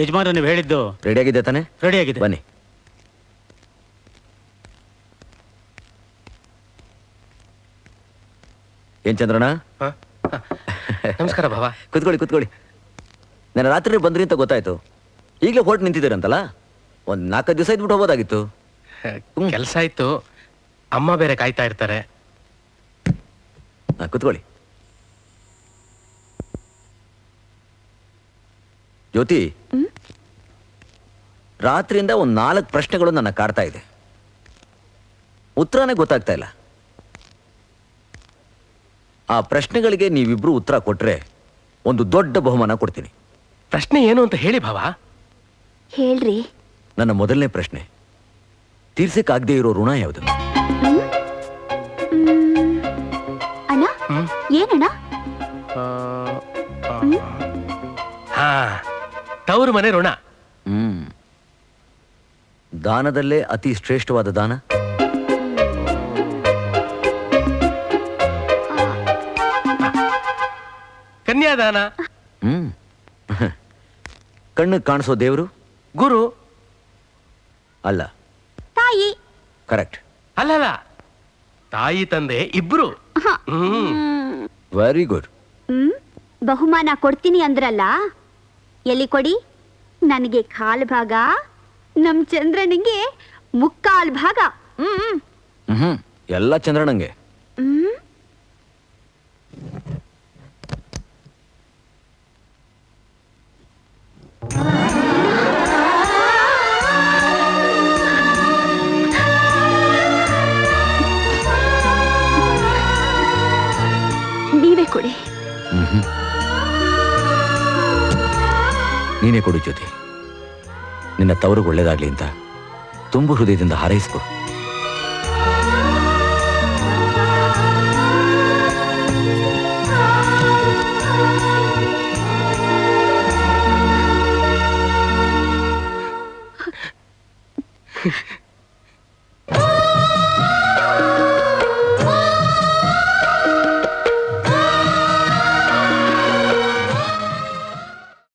ಯಜಮಾನ ನೀವು ಹೇಳಿದ್ದು ರೆಡಿಯಾಗಿದೆ ತಾನೆ? ರೆಡಿಯಾಗಿದೆ. ಬನ್ನಿ. ಏನ್ ಚಂದ್ರಣ್ಣ? ನಮಸ್ಕಾರ ಭಾವ. ಕುತ್ಕೊಳ್ಳಿ. ನಾನು ರಾತ್ರಿ ಬಂದ್ರಿ ಅಂತ ಗೊತ್ತಾಯ್ತು. ಈಗಲೇ ಹೊರಟು ನಿಂತಿದ್ದೀರಂತಲ್ಲ, ಒಂದು 4 ದಿವಸ ಇದ್ಬಿಟ್ಟು ಹೋಗೋದಾಗಿತ್ತು. ಕೆಲಸ ಇತ್ತು, ಅಮ್ಮ ಬೇರೆ ಕಾಯ್ತಾ ಇರ್ತಾರೆ. ಕುತ್ಕೊಳ್ಳಿ. ಜ್ಯೋತಿ, ರಾತ್ರಿಯಿಂದ ಒಂದು 4 ಪ್ರಶ್ನೆಗಳು ನನ್ನ ಕಾಡ್ತಾ ಇದೆ. ಉತ್ತರನೇ ಗೊತ್ತಾಗ್ತಾ ಇಲ್ಲ. ಆ ಪ್ರಶ್ನೆಗಳಿಗೆ ನೀವಿಬ್ರು ಉತ್ತರ ಕೊಟ್ರೆ ಒಂದು ದೊಡ್ಡ ಬಹುಮಾನ ಕೊಡ್ತೀನಿ. ಪ್ರಶ್ನೆ ಏನು ಅಂತ ಹೇಳಿ ಭಾವ. ಹೇಳ್ರಿ. ನನ್ನ ಮೊದಲನೇ ಪ್ರಶ್ನೆ, ತೀರ್ಸಕ್ಕಾಗದೇ ಇರೋ ಋಣ ಯಾವುದು? ಅಣ್ಣ, ಏನಣ್ಣ? ಹಾ, ತವರು ಮನೆ ಋಣ. ದಾನದಲ್ಲೇ ಅತಿ ಶ್ರೇಷ್ಠವಾದ ದಾನ? ಕನ್ಯಾದಾನ. ಕಣ್ಣು ಕಾಣಿಸೋ ದೇವರು? ಗುರು. ಅಲ್ಲ. ತಾಯಿ. ಕರೆಕ್ಟ್. ಅಲ್ಲಲ್ಲ, ತಾಯಿ ತಂದೆ ಇಬ್ರು. Very good. ಬಹುಮಾನ ಕೊಡ್ತೀನಿ ಅಂದ್ರಲ್ಲ, ಎಲ್ಲಿ ಕೊಡಿ? ನನಗೆ ಕಾಲ್ ಭಾಗ, ನಮ್ ಚಂದ್ರನಿಗೆ ಮುಕ್ಕಾಲ್ ಭಾಗ. ಎಲ್ಲ ಚಂದ್ರನಂಗೆ. ನೀವೇ ಕೊಡಿ. ನೀನೇ ಕೊಡು ಜ್ಯೋತಿ. ನಿನ್ನ ತವರಿಗೆ ಒಳ್ಳೇದಾಗ್ಲಿ ಅಂತ ತುಂಬು ಹೃದಯದಿಂದ ಹಾರೈಸ್ಕೊಡು.